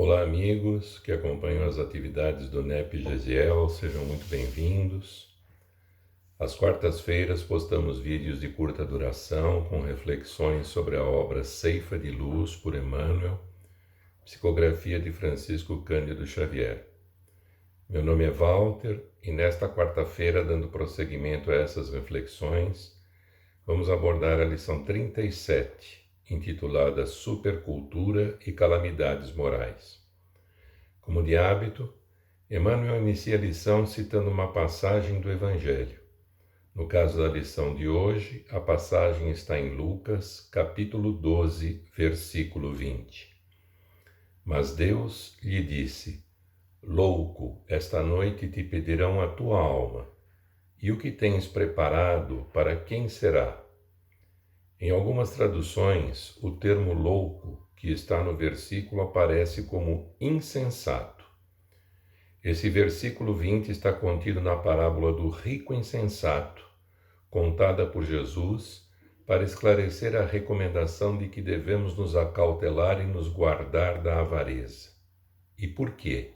Olá, amigos que acompanham as atividades do NEP Gesiel, sejam muito bem-vindos. Às quartas-feiras postamos vídeos de curta duração com reflexões sobre a obra Ceifa de Luz por Emmanuel, psicografia de Francisco Cândido Xavier. Meu nome é Walter e nesta quarta-feira, dando prosseguimento a essas reflexões, vamos abordar a lição 37, intitulada Supercultura e Calamidades Morais. Como de hábito, Emmanuel inicia a lição citando uma passagem do Evangelho. No caso da lição de hoje, a passagem está em Lucas, capítulo 12, versículo 20. Mas Deus lhe disse: Louco, esta noite te pedirão a tua alma, e o que tens preparado, para quem será? Em algumas traduções, o termo louco, que está no versículo, aparece como insensato. Esse versículo 20 está contido na parábola do rico insensato, contada por Jesus para esclarecer a recomendação de que devemos nos acautelar e nos guardar da avareza. E por quê?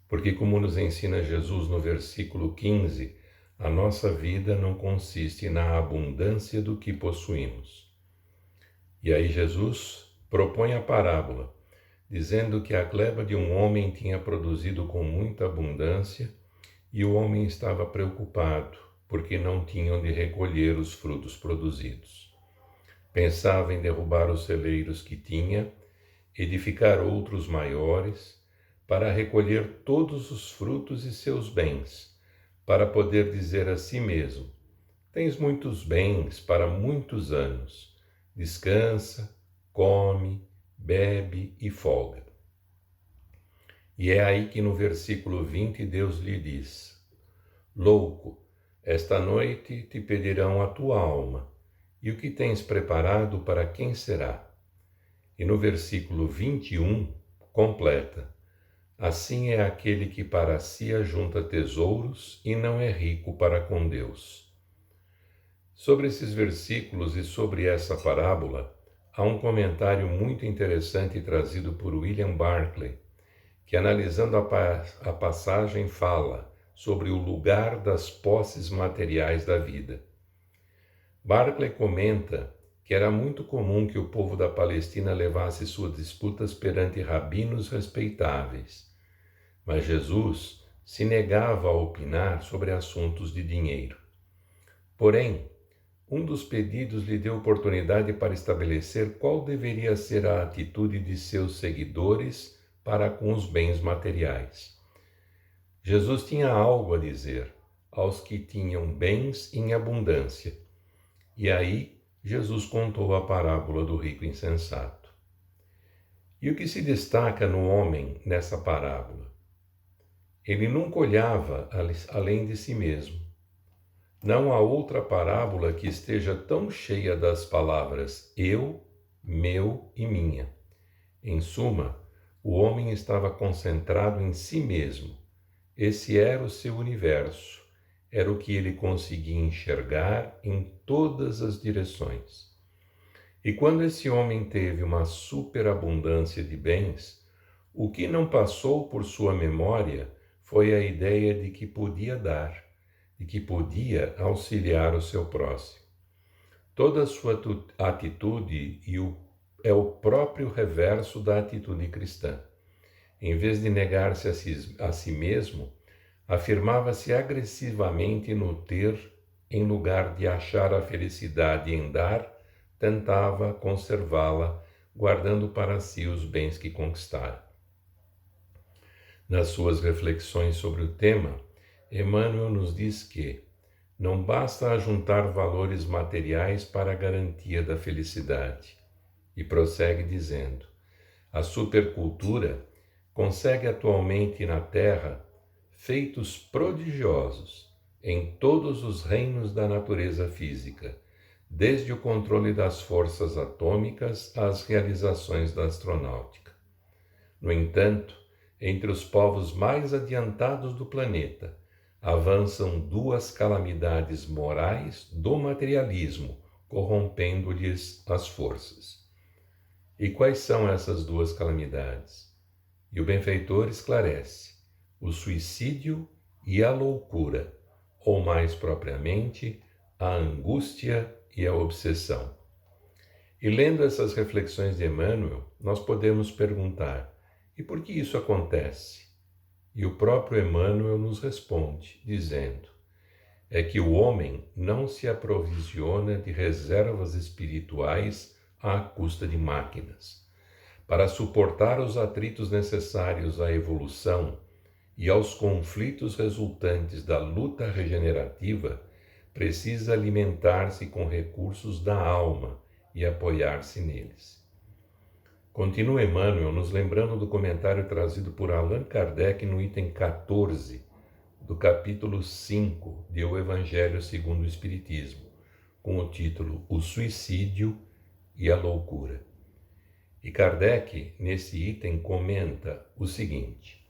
Porque, como nos ensina Jesus no versículo 15, a nossa vida não consiste na abundância do que possuímos. E aí Jesus propõe a parábola, dizendo que a gleba de um homem tinha produzido com muita abundância e o homem estava preocupado, porque não tinha onde recolher os frutos produzidos. Pensava em derrubar os celeiros que tinha, edificar outros maiores, para recolher todos os frutos e seus bens, para poder dizer a si mesmo: tens muitos bens para muitos anos, descansa, come, bebe e folga. E é aí que no versículo 20 Deus lhe diz: Louco, esta noite te pedirão a tua alma, e o que tens preparado, para quem será? E no versículo 21 completa: Assim é aquele que para si ajunta tesouros e não é rico para com Deus. Sobre esses versículos e sobre essa parábola, há um comentário muito interessante trazido por William Barclay, que, analisando a passagem, fala sobre o lugar das posses materiais da vida. Barclay comenta que era muito comum que o povo da Palestina levasse suas disputas perante rabinos respeitáveis, mas Jesus se negava a opinar sobre assuntos de dinheiro. Porém, um dos pedidos lhe deu oportunidade para estabelecer qual deveria ser a atitude de seus seguidores para com os bens materiais. Jesus tinha algo a dizer aos que tinham bens em abundância. E aí, Jesus contou a parábola do rico insensato. E o que se destaca no homem nessa parábola? Ele nunca olhava além de si mesmo. Não há outra parábola que esteja tão cheia das palavras eu, meu e minha. Em suma, o homem estava concentrado em si mesmo. Esse era o seu universo, era o que ele conseguia enxergar em todas as direções. E quando esse homem teve uma superabundância de bens, o que não passou por sua memória foi a ideia de que podia dar, de que podia auxiliar o seu próximo. Toda a sua atitude é o próprio reverso da atitude cristã. Em vez de negar-se a si mesmo, afirmava-se agressivamente no ter, em lugar de achar a felicidade em dar, tentava conservá-la, guardando para si os bens que conquistara. Nas suas reflexões sobre o tema, Emmanuel nos diz que não basta ajuntar valores materiais para a garantia da felicidade. E prossegue dizendo: a supercultura consegue atualmente na Terra feitos prodigiosos em todos os reinos da natureza física, desde o controle das forças atômicas às realizações da astronáutica. No entanto, entre os povos mais adiantados do planeta, avançam duas calamidades morais do materialismo, corrompendo-lhes as forças. E quais são essas duas calamidades? E o benfeitor esclarece: o suicídio e a loucura, ou mais propriamente, a angústia e a obsessão. E lendo essas reflexões de Emmanuel, nós podemos perguntar: e por que isso acontece? E o próprio Emmanuel nos responde, dizendo: é que o homem não se aprovisiona de reservas espirituais à custa de máquinas. Para suportar os atritos necessários à evolução e aos conflitos resultantes da luta regenerativa, precisa alimentar-se com recursos da alma e apoiar-se neles. Continua Emmanuel nos lembrando do comentário trazido por Allan Kardec no item 14 do capítulo 5 de O Evangelho segundo o Espiritismo, com o título O Suicídio e a Loucura. E Kardec, nesse item, comenta o seguinte: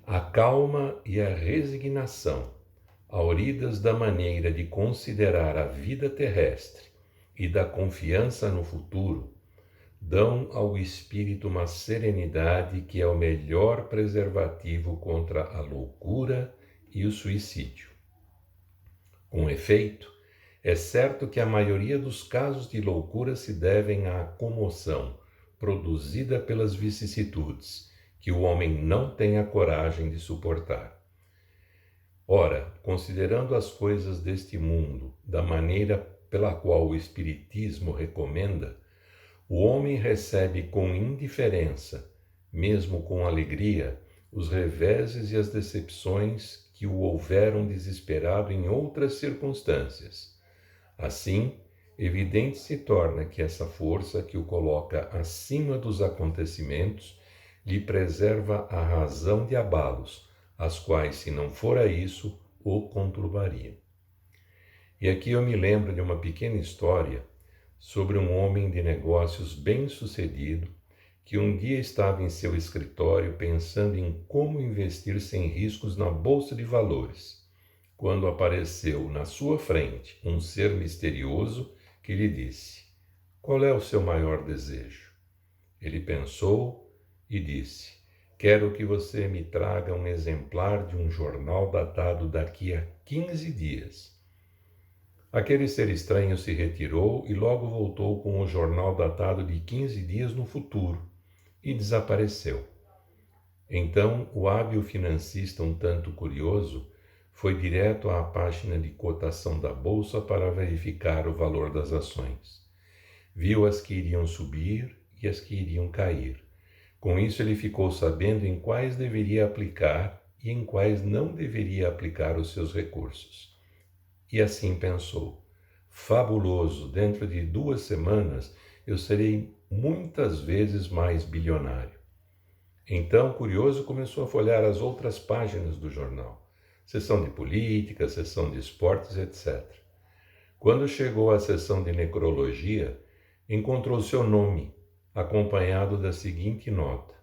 a calma e a resignação, auridas da maneira de considerar a vida terrestre e da confiança no futuro, dão ao espírito uma serenidade que é o melhor preservativo contra a loucura e o suicídio. Com efeito, é certo que a maioria dos casos de loucura se devem à comoção produzida pelas vicissitudes que o homem não tem a coragem de suportar. Ora, considerando as coisas deste mundo da maneira pela qual o Espiritismo recomenda, o homem recebe com indiferença, mesmo com alegria, os reveses e as decepções que o houveram desesperado em outras circunstâncias. Assim, evidente se torna que essa força que o coloca acima dos acontecimentos lhe preserva a razão de abalos, as quais, se não fora isso, o conturbariam. E aqui eu me lembro de uma pequena história sobre um homem de negócios bem-sucedido que um dia estava em seu escritório pensando em como investir sem riscos na bolsa de valores, quando apareceu na sua frente um ser misterioso que lhe disse: qual é o seu maior desejo? Ele pensou e disse: quero que você me traga um exemplar de um jornal datado daqui a 15 dias. Aquele ser estranho se retirou e logo voltou com o jornal datado de 15 dias no futuro e desapareceu. Então, o hábil financista, um tanto curioso, foi direto à página de cotação da bolsa para verificar o valor das ações. Viu as que iriam subir e as que iriam cair. Com isso, ele ficou sabendo em quais deveria aplicar e em quais não deveria aplicar os seus recursos. E assim pensou: fabuloso, dentro de 2 semanas eu serei muitas vezes mais bilionário. Então, curioso, começou a folhear as outras páginas do jornal, seção de política, seção de esportes, etc. Quando chegou à seção de necrologia, encontrou seu nome, acompanhado da seguinte nota: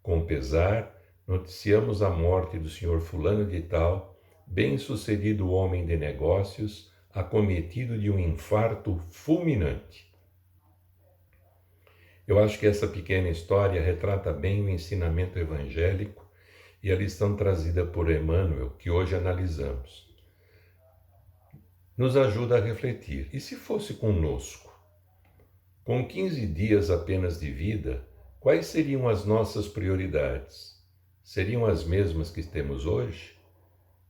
com pesar, noticiamos a morte do senhor fulano de tal, bem-sucedido homem de negócios, acometido de um infarto fulminante. Eu acho que essa pequena história retrata bem o ensinamento evangélico e a lição trazida por Emmanuel, que hoje analisamos. Nos ajuda a refletir: e se fosse conosco? Com 15 dias apenas de vida, quais seriam as nossas prioridades? Seriam as mesmas que temos hoje?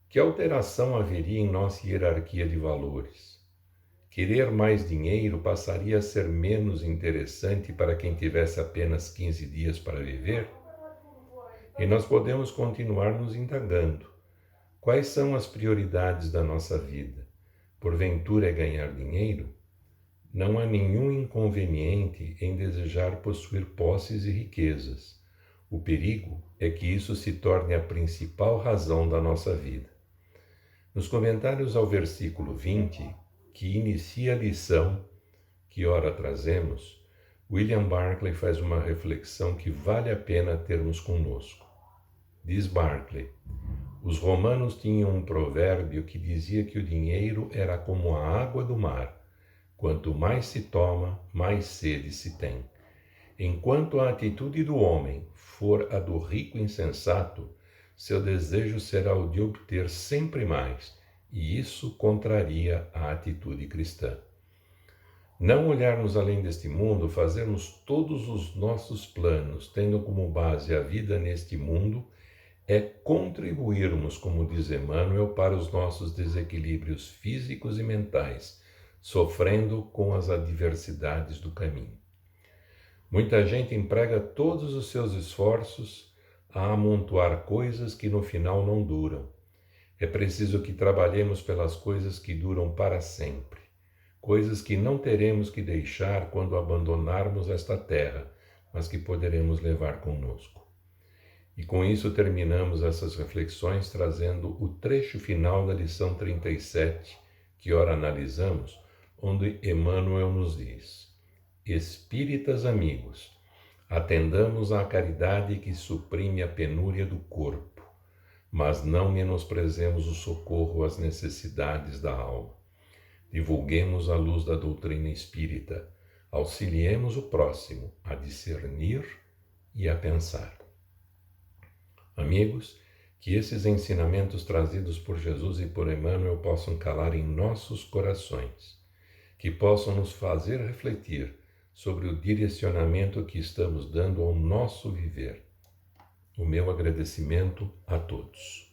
Que alteração haveria em nossa hierarquia de valores? Querer mais dinheiro passaria a ser menos interessante para quem tivesse apenas 15 dias para viver? E nós podemos continuar nos indagando: quais são as prioridades da nossa vida? Porventura é ganhar dinheiro? Não há nenhum inconveniente em desejar possuir posses e riquezas. O perigo é que isso se torne a principal razão da nossa vida. Nos comentários ao versículo 20, que inicia a lição que ora trazemos, William Barclay faz uma reflexão que vale a pena termos conosco. Diz Barclay: os romanos tinham um provérbio que dizia que o dinheiro era como a água do mar. Quanto mais se toma, mais sede se tem. Enquanto a atitude do homem for a do rico insensato, seu desejo será o de obter sempre mais, e isso contraria a atitude cristã. Não olharmos além deste mundo, fazermos todos os nossos planos, tendo como base a vida neste mundo, é contribuirmos, como diz Emmanuel, para os nossos desequilíbrios físicos e mentais, sofrendo com as adversidades do caminho. Muita gente emprega todos os seus esforços a amontoar coisas que no final não duram. É preciso que trabalhemos pelas coisas que duram para sempre, coisas que não teremos que deixar quando abandonarmos esta terra, mas que poderemos levar conosco. E com isso terminamos essas reflexões trazendo o trecho final da lição 37, que ora analisamos, onde Emmanuel nos diz: Espíritas amigos, atendamos à caridade que suprime a penúria do corpo, mas não menosprezemos o socorro às necessidades da alma. Divulguemos a luz da doutrina espírita, auxiliemos o próximo a discernir e a pensar. Amigos, que esses ensinamentos trazidos por Jesus e por Emmanuel possam calar em nossos corações, que possam nos fazer refletir sobre o direcionamento que estamos dando ao nosso viver. O meu agradecimento a todos.